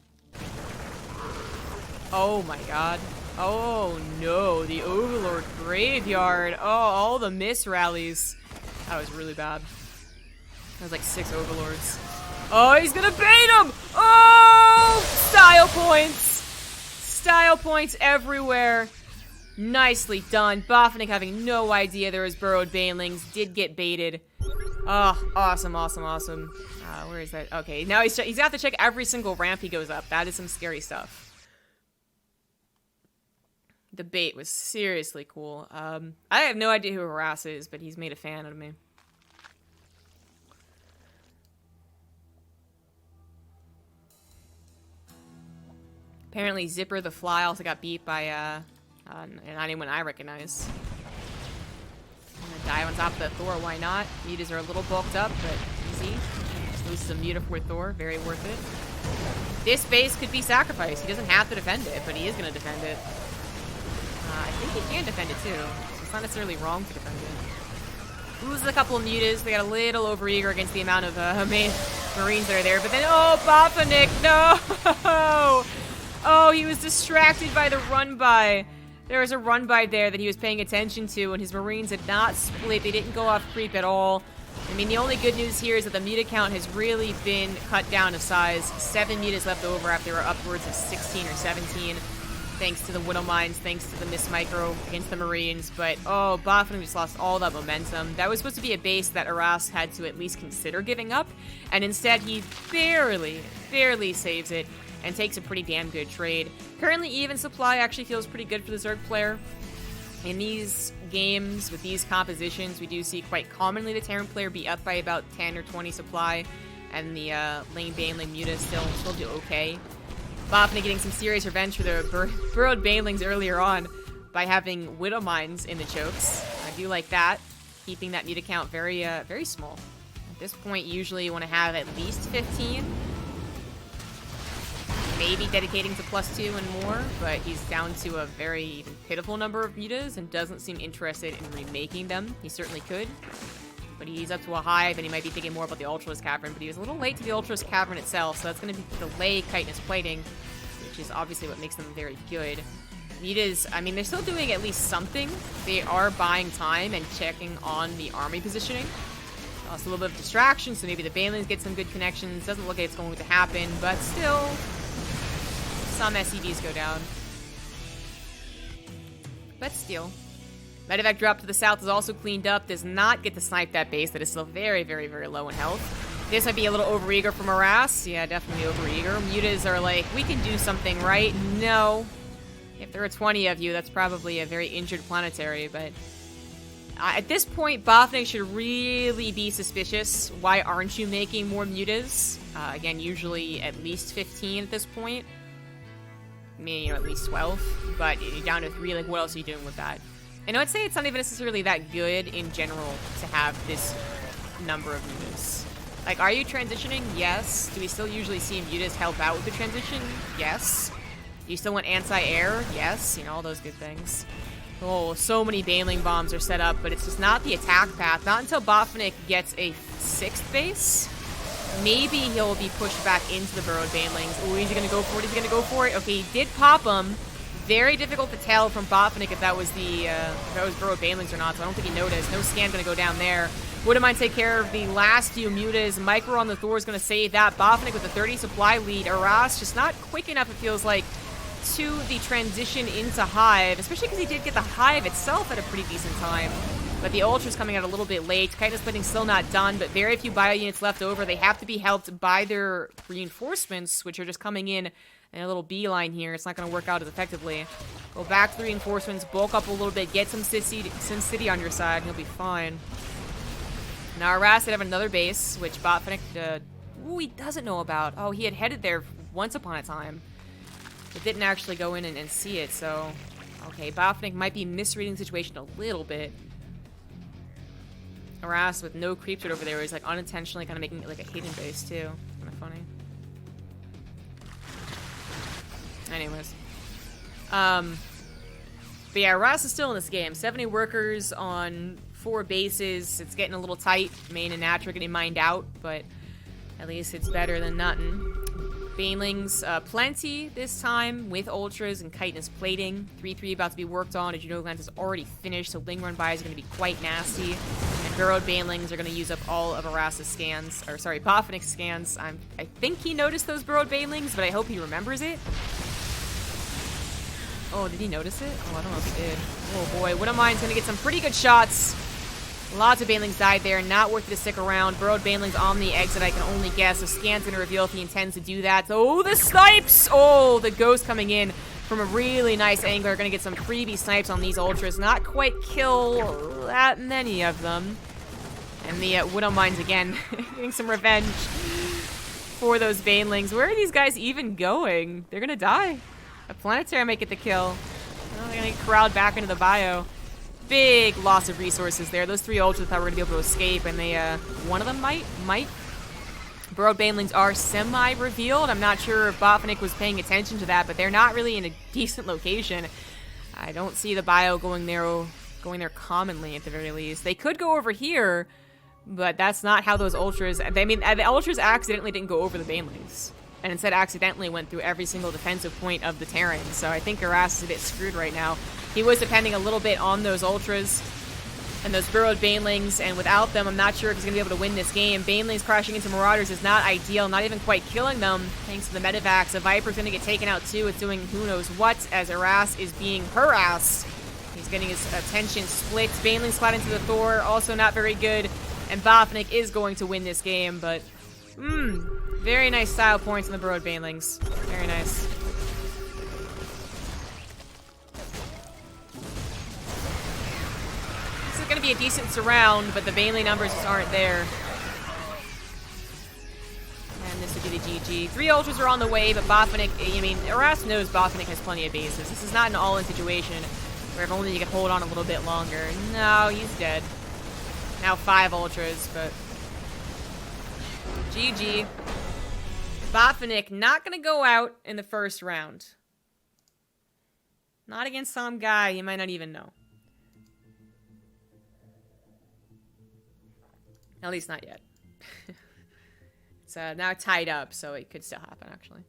Oh my god. Oh no, the Overlord Graveyard. Oh, all the miss rallies. That was really bad. That was like 6 Overlords. Oh, he's gonna bait him! Oh! Style points! Style points everywhere. Nicely done. Botvinnik having no idea there was burrowed banelings. Did get baited. Oh, awesome, awesome, awesome. Where is that? Okay, now he's got to check every single ramp he goes up. That is some scary stuff. The bait was seriously cool. I have no idea who Aarass is, but he's made a fan out of me. Apparently Zipper the Fly also got beat by not anyone I recognize. I'm gonna dive on top of the Thor, why not? Mutas are a little bulked up, but easy. Loses a Muta for Thor, very worth it. This base could be sacrificed. He doesn't have to defend it, but he is gonna defend it. I think he can defend it too, so it's not necessarily wrong to defend it. Loses a couple of mutas. They got a little overeager against the amount of Marines that are there, but then, oh, Botvinnik, no! Oh, he was distracted by the run-by. There was a run-by there that he was paying attention to, and his Marines had not split. They didn't go off creep at all. I mean, the only good news here is that the muta count has really been cut down to size. 7 mutas left over after they were upwards of 16 or 17. Thanks to the Widow Mines, thanks to the Miss Micro against the Marines. But, oh, Botvinnik just lost all that momentum. That was supposed to be a base that Aarass had to at least consider giving up. And instead, he barely saves it and takes a pretty damn good trade. Currently, even supply actually feels pretty good for the Zerg player. In these games with these compositions, we do see quite commonly the Terran player be up by about 10 or 20 supply, and the lane Baneling Muta still do okay. Botvinnik getting some serious revenge for the burrowed Banelings earlier on by having Widow Mines in the chokes. I do like that, keeping that Muta count very small. At this point, usually you want to have at least 15. Maybe dedicating to +2 and more, but he's down to a very pitiful number of mutas and doesn't seem interested in remaking them. He certainly could, but he's up to a hive and he might be thinking more about the Ultralis Cavern, but he was a little late to the Ultralis Cavern itself, so that's going to delay chitinous plating, which is obviously what makes them very good. Mutas, I mean, they're still doing at least something. They are buying time and checking on the army positioning. Also a little bit of distraction, so maybe the Banelings get some good connections. Doesn't look like it's going to happen, but still, some SCVs go down. But still. Medevac drop to the south is also cleaned up. Does not get to snipe that base that is still very, very, very low in health. This might be a little overeager from Aarass. Yeah, definitely overeager. Mutas are like, we can do something, right? No. If there are 20 of you, that's probably a very injured planetary, but at this point, Botvinnik should really be suspicious. Why aren't you making more mutas? Again, usually at least 15 at this point. Maybe, at least 12, but you're down to 3, like, what else are you doing with that? And I would say it's not even necessarily that good in general to have this number of mutas. Like, are you transitioning? Yes. Do we still usually see mutas help out with the transition? Yes. Do you still want anti-air? Yes. All those good things. Oh, so many Baneling bombs are set up, but it's just not the attack path. Not until Botvinnik gets a 6th base. Maybe he'll be pushed back into the burrowed Banelings. Oh, is he going to go for it? Is he going to go for it? Okay, he did pop him. Very difficult to tell from Botvinnik if that was burrowed Banelings or not, so I don't think he noticed. No scan going to go down there. Wouldn't mind take care of the last few mutas. Micro on the Thor is going to save that. Botvinnik with a 30 supply lead. Aarass just not quick enough, it feels like, to the transition into Hive, especially because he did get the Hive itself at a pretty decent time. But the Ultra's coming out a little bit late. Chitinous plating still not done, but very few bio units left over. They have to be helped by their reinforcements, which are just coming in a little beeline here. It's not going to work out as effectively. Go back to the reinforcements, bulk up a little bit, get some City on your side, and you'll be fine. Now Aarass did have another base, which Botvinnik, he doesn't know about. Oh, he had headed there once upon a time. But didn't actually go in and see it, so... Okay, Botvinnik might be misreading the situation a little bit. Aarass with no creep over there, he's like unintentionally kind of making it like a hidden base too. Kind of funny. Anyways. But yeah, Aarass is still in this game. 70 workers on 4 bases. It's getting a little tight. Main and Natra getting mined out, but at least it's better than nothing. Banelings, plenty this time with Ultras and chitinous plating. 3-3 about to be worked on. As you know, Glance is already finished, so Ling Run By is going to be quite nasty. And burrowed Banelings are going to use up all of Aarass's scans, or sorry, Botvinnik's scans. I think he noticed those burrowed Banelings, but I hope he remembers it. Oh, did he notice it? Oh, I don't know if he did. Oh boy, Wouldn't Mind's going to get some pretty good shots. Lots of Banelings died there. Not worth it to stick around. Burrowed Banelings on the exit, I can only guess. So Scan's going to reveal if he intends to do that. Oh, the snipes! Oh, the ghost coming in from a really nice angle. Are going to get some freebie snipes on these Ultras. Not quite kill that many of them. And the Wouldn't Minds again getting some revenge for those Banelings. Where are these guys even going? They're going to die. A Planetary might get the kill. Oh, they're going to get corralled back into the bio. Big loss of resources there. Those 3 Ultras thought were going to be able to escape, and they, one of them might. Burrowed Banelings are semi-revealed. I'm not sure if Botvinnik was paying attention to that, but they're not really in a decent location. I don't see the bio going there commonly, at the very least. They could go over here, but that's not how those Ultras... I mean, the Ultras accidentally didn't go over the Banelings, and instead accidentally went through every single defensive point of the Terran, so I think Aarass is a bit screwed right now. He was depending a little bit on those Ultras and those burrowed Banelings, and without them, I'm not sure if he's going to be able to win this game. Banelings crashing into Marauders is not ideal, not even quite killing them, thanks to the medevacs. A Viper's going to get taken out too. It's doing who knows what, as Aarass is being harassed. He's getting his attention split. Banelings splat into the Thor, also not very good, and Botvinnik is going to win this game, but... very nice style points on the burrowed Banelings. Very nice. going to be a decent surround, but the Baneling numbers just aren't there. And this would be the GG. 3 ultras are on the way, but Botvinnik, I mean, Aarass knows Botvinnik has plenty of bases. This is not an all-in situation where if only you could hold on a little bit longer. No, he's dead. Now 5 ultras, but GG. Botvinnik not going to go out in the first round. Not against some guy you might not even know. At least not yet. It's now tied up, so it could still happen, actually.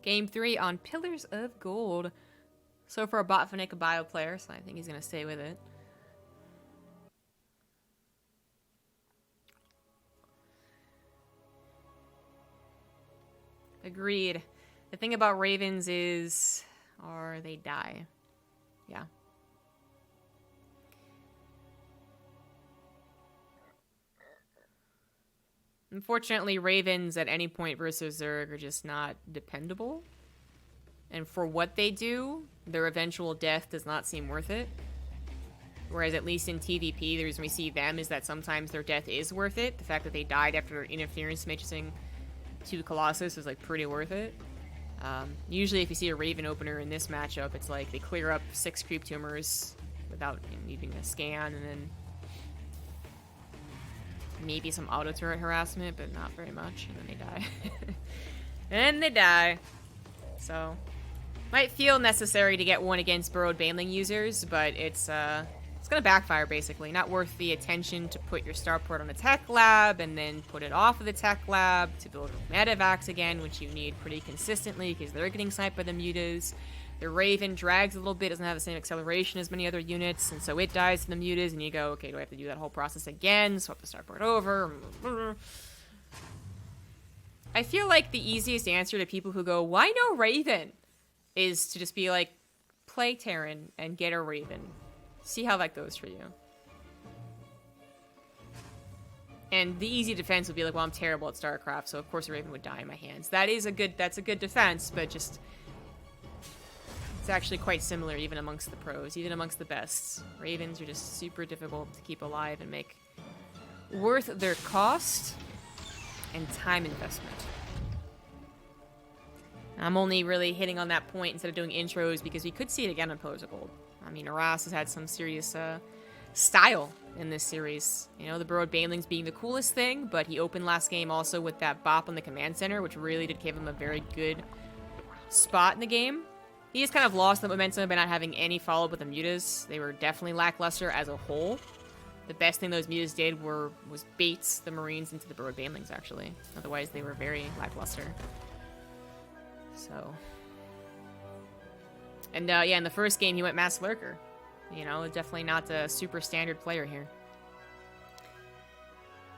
Game 3 on Pillars of Gold. So for a Botvinnik, a bio player, so I think he's going to stay with it. Agreed. The thing about Ravens is, or they die. Yeah. Unfortunately, Ravens at any point versus Zerg are just not dependable. And for what they do, their eventual death does not seem worth it. Whereas at least in TvP, the reason we see them is that sometimes their death is worth it. The fact that they died after interference matrixing 2 Colossus is like pretty worth it. Usually if you see a Raven opener in this matchup, it's like they clear up 6 creep tumors without needing a scan, and then maybe some auto turret harassment, but not very much, and then they die. And they die. So, might feel necessary to get one against burrowed Baneling users, but it's gonna backfire basically. Not worth the attention to put your starport on a tech lab and then put it off of the tech lab to build medevacs again, which you need pretty consistently because they're getting sniped by the mutas. The Raven drags a little bit, doesn't have the same acceleration as many other units, and so it dies to the mutas, and you go, okay, do I have to do that whole process again? Swap the starport over. I feel like the easiest answer to people who go, why no Raven? Is to just be like, play Terran and get a Raven. See how that goes for you. And the easy defense would be like, well, I'm terrible at Starcraft, so of course a Raven would die in my hands. That's a good defense, but just... it's actually quite similar even amongst the pros, even amongst the bests. Ravens are just super difficult to keep alive and make worth their cost and time investment. I'm only really hitting on that point instead of doing intros because we could see it again on Pillars of Gold. I mean, Aarass has had some serious style in this series. You know, the burrowed Banelings being the coolest thing, but he opened last game also with that bop on the command center, which really did give him a very good spot in the game. He just kind of lost the momentum by not having any follow-up with the mutas. They were definitely lackluster as a whole. The best thing those mutas did was bait the Marines into the burrowed Banelings, actually. Otherwise, they were very lackluster. So... and yeah, in the first game, he went Mass Lurker. You know, definitely not a super standard player here.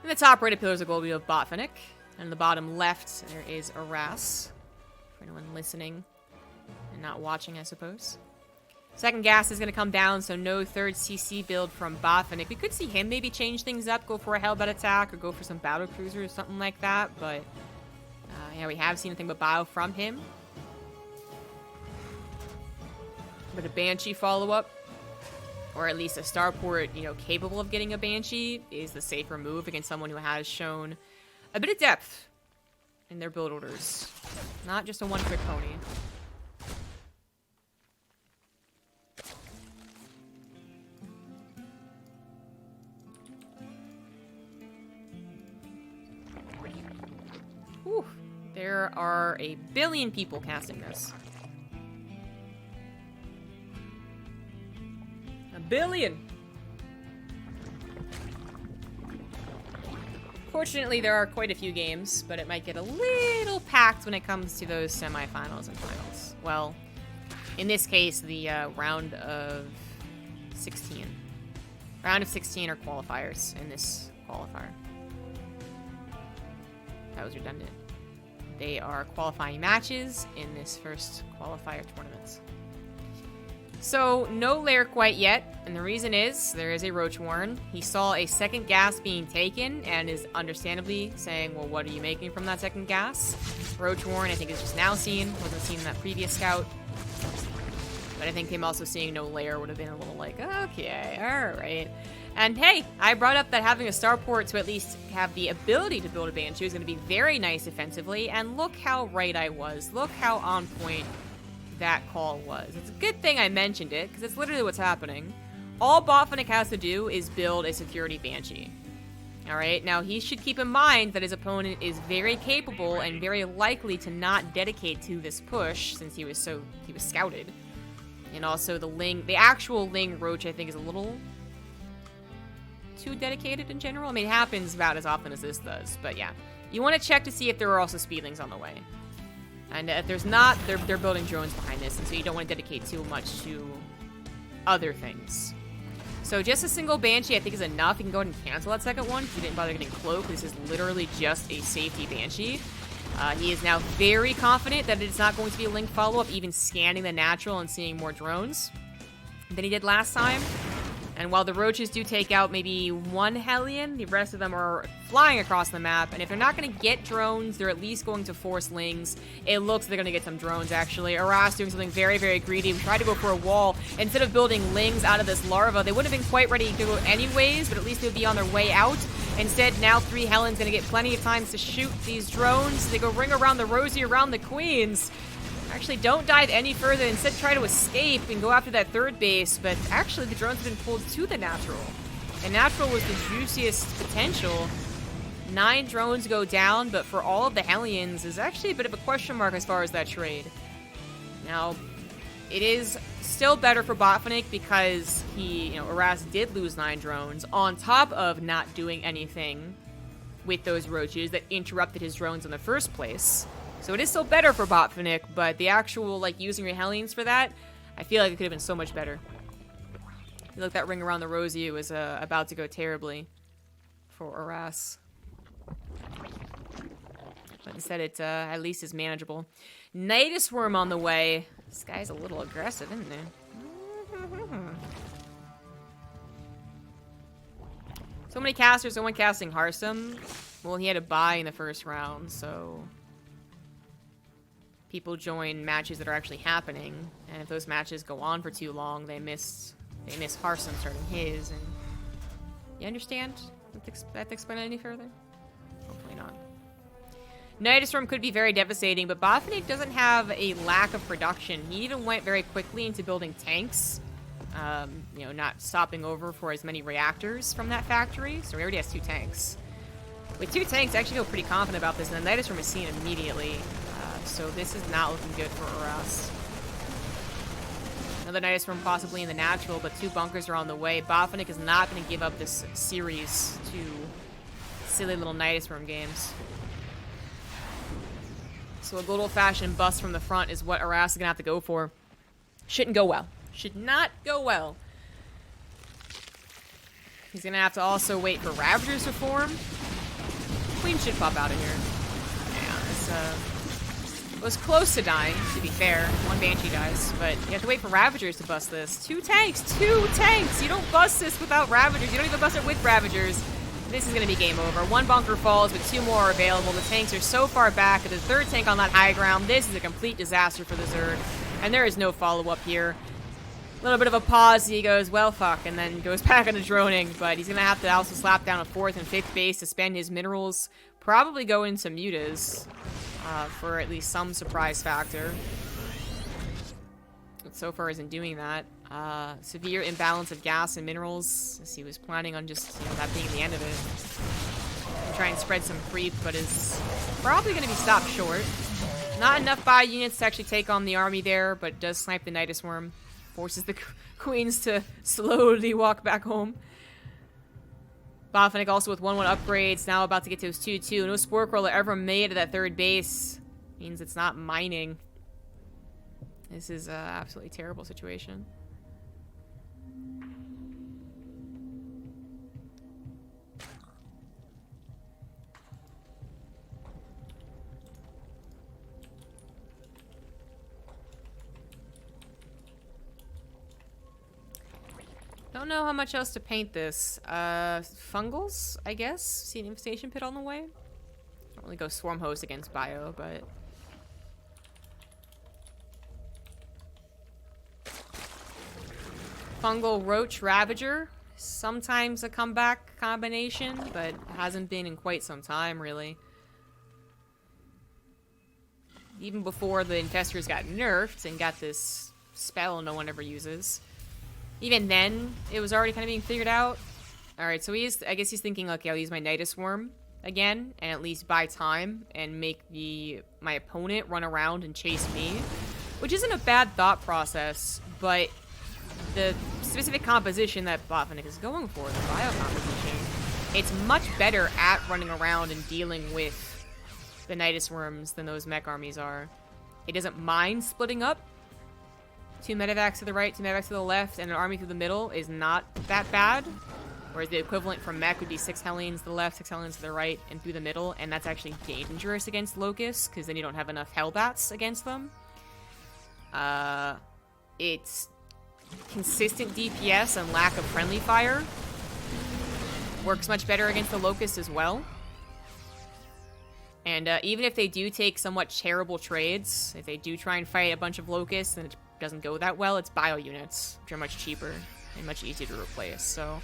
In the top right of Pillars of Gold, we have Botvinnik. And in the bottom left, there is Aarass. For anyone listening and not watching, I suppose. Second gas is going to come down, so no third CC build from Botvinnik. We could see him maybe change things up, go for a Hellbat attack, or go for some battle cruiser or something like that. But, yeah, we have seen nothing but bio from him. But a Banshee follow-up, or at least a starport, you know, capable of getting a Banshee, is the safer move against someone who has shown a bit of depth in their build orders. Not just a one-trick pony. Whew. There are a billion people casting this. billion. Fortunately, there are quite a few games, but it might get a little packed when it comes to those semifinals and finals. Well, in this case, the round of 16. Round of 16 are qualifiers in this qualifier. That was redundant. They are qualifying matches in this first qualifier tournament. So, no lair quite yet, and the reason is, there is a Roach Warren. He saw a second gas being taken, and is understandably saying, well, what are you making from that second gas? Roach Warren, I think, is just now seen, wasn't seen in that previous scout. But I think him also seeing no lair would have been a little like, okay, alright. And hey, I brought up that having a starport to at least have the ability to build a Banshee is going to be very nice defensively, and look how right I was. Look how on point that call was. It's a good thing I mentioned it, because it's literally what's happening. All Botvinnik has to do is build a security Banshee. Alright, now he should keep in mind that his opponent is very capable and very likely to not dedicate to this push, since he was scouted. And also the actual Ling Roach, I think, is a little too dedicated in general. I mean, it happens about as often as this does, but yeah. You want to check to see if there are also speedlings on the way. And if there's not, they're building drones behind this, and so you don't want to dedicate too much to other things. So just a single Banshee, I think, is enough. You can go ahead and cancel that second one, because you didn't bother getting Cloak. This is literally just a safety Banshee. He is now very confident that it's not going to be a Link follow-up, even scanning the natural and seeing more drones than he did last time. And while the Roaches do take out maybe one Hellion, the rest of them are flying across the map. And if they're not going to get drones, they're at least going to force Lings. It looks like they're going to get some drones, actually. Aarass doing something very, very greedy. We tried to go for a wall. Instead of building Lings out of this larva, they would have been quite ready to go anyways, but at least they would be on their way out. Instead, now 3 Hellions going to get plenty of times to shoot these drones. They go ring around the Rosie, around the Queens. Actually, don't dive any further. Instead, try to escape and go after that third base. But actually, the drones have been pulled to the natural. And natural was the juiciest potential. 9 drones go down, but for all of the Hellions is actually a bit of a question mark as far as that trade. Now, it is still better for Botvinnik because Aarass did lose 9 drones on top of not doing anything with those Roaches that interrupted his drones in the first place. So it is still better for Botvinnik, but the actual, using your Hellions for that, I feel like it could have been so much better. I feel like that ring around the Rosie was about to go terribly for Aarass. But instead it at least is manageable. Nidus Worm on the way. This guy's a little aggressive, isn't he? So many casters, no one casting Harsum. Well, he had a bye in the first round, so people join matches that are actually happening, and if those matches go on for too long, they miss Harsum starting his, and you understand? Do I have to explain it any further? Hopefully not. Nidus Worm could be very devastating, but Botvinnik doesn't have a lack of production. He even went very quickly into building tanks, not stopping over for as many reactors from that factory, so he already has 2 tanks. With 2 tanks, I actually feel pretty confident about this, and the Nidus Worm is seen immediately. So this is not looking good for Aarass. Another Nidus Worm possibly in the natural, but 2 bunkers are on the way. Botvinnik is not going to give up this series to silly little Nidus Worm games. So a good old-fashioned bust from the front is what Aarass is going to have to go for. Shouldn't go well. Should not go well. He's going to have to also wait for Ravagers to form. Queen should pop out of here. Yeah, this, was close to dying, to be fair. 1 Banshee dies, but you have to wait for Ravagers to bust this. 2 tanks! 2 tanks! You don't bust this without Ravagers. You don't even bust it with Ravagers. This is going to be game over. 1 bunker falls, but 2 more are available. The tanks are so far back. The 3rd tank on that high ground. This is a complete disaster for the Zerg, and there is no follow-up here. A little bit of a pause. He goes, well, fuck, and then goes back into droning, but he's going to have to also slap down a 4th and 5th base to spend his minerals. Probably go into mutas. For at least some surprise factor. But so far isn't doing that. Severe imbalance of gas and minerals, as he was planning on just, that being the end of it. And try and spread some creep, but is probably going to be stopped short. Not enough buy units to actually take on the army there, but does snipe the Nidus Worm. Forces the queens to slowly walk back home. Botvinnik also with 1-1 upgrades, now about to get to his 2-2. No Spore Crawler ever made at that third base. Means it's not mining. This is an absolutely terrible situation. Don't know how much else to paint this. Fungals, I guess. See an infestation pit on the way. Don't really go swarm host against bio, but fungal roach ravager. Sometimes a comeback combination, but hasn't been in quite some time, really. Even before the infestors got nerfed and got this spell no one ever uses. Even then, it was already kind of being figured out. Alright, so I guess he's thinking, okay, I'll use my Nidus Worm again, and at least buy time, and make my opponent run around and chase me. Which isn't a bad thought process, but the specific composition that Botvinnik is going for, the bio composition, it's much better at running around and dealing with the Nidus Worms than those mech armies are. It doesn't mind splitting up. 2 medevacs to the right, 2 medevacs to the left, and an army through the middle is not that bad. Whereas the equivalent for mech would be 6 Hellions to the left, 6 Hellions to the right, and through the middle, and that's actually dangerous against Locusts, because then you don't have enough Hellbats against them. It's consistent DPS and lack of friendly fire. Works much better against the Locusts as well. And even if they do take somewhat terrible trades, if they do try and fight a bunch of Locusts and it doesn't go that well, it's bio units, which are much cheaper and much easier to replace. So,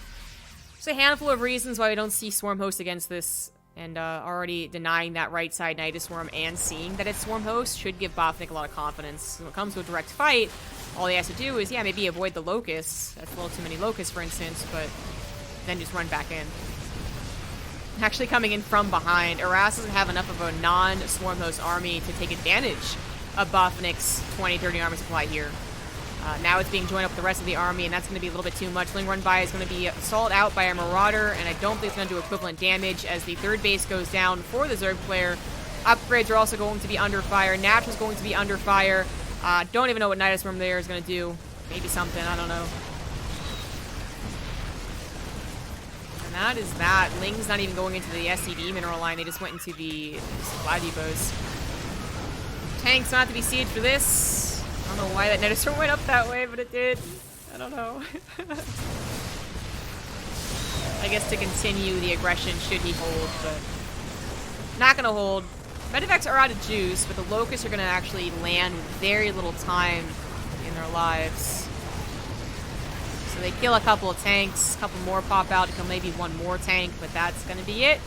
just a handful of reasons why we don't see Swarm Host against this, and already denying that right side Nidus Swarm and seeing that it's Swarm Host should give Botvinnik a lot of confidence. When it comes to a direct fight, all he has to do is, yeah, maybe avoid the Locusts. That's a little too many Locusts, for instance, but then just run back in. Actually coming in from behind, Aarass doesn't have enough of a non-Swarm Host army to take advantage of Botvinnik's 20-30 army supply here. Now it's being joined up with the rest of the army, and that's going to be a little bit too much. Ling Run By is going to be assaulted out by a Marauder, and I don't think it's going to do equivalent damage as the third base goes down for the Zerg player. Upgrades are also going to be under fire. Natural's going to be under fire. Don't even know what Nidus Worm there is going to do. Maybe something, I don't know. And that is that. Ling's not even going into the SCV mineral line. They just went into the supply depots. Tanks not to be sieged for this. I don't know why that Nidus Worm went up that way, but it did. I don't know. I guess to continue the aggression should he hold, but not gonna hold. Medevacs are out of juice, but the Locusts are gonna actually land with very little time in their lives. So they kill a couple of tanks, a couple more pop out to kill maybe one more tank, but that's gonna be it.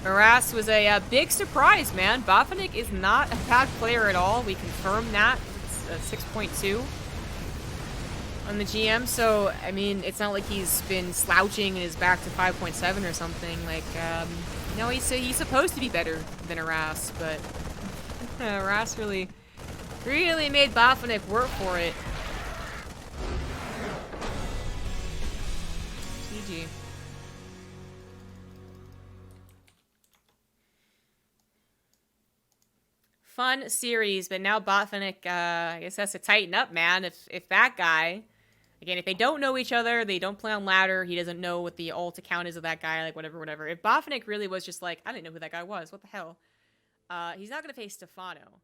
Aarass was a big surprise, man. Botvinnik is not a bad player at all. We confirmed that. It's 6.2 on the GM, so, I mean, it's not like he's been slouching and is back to 5.7 or something. Like, no, he's supposed to be better than Aarass, but Aarass really made Botvinnik work for it. GG. Fun series, but now Botvinnik, I guess, has to tighten up, man. If that guy, again, if they don't know each other, they don't play on ladder, he doesn't know what the ult account is of that guy, like, whatever. If Botvinnik really was just like, I didn't know who that guy was, what the hell? He's not going to face Stefano.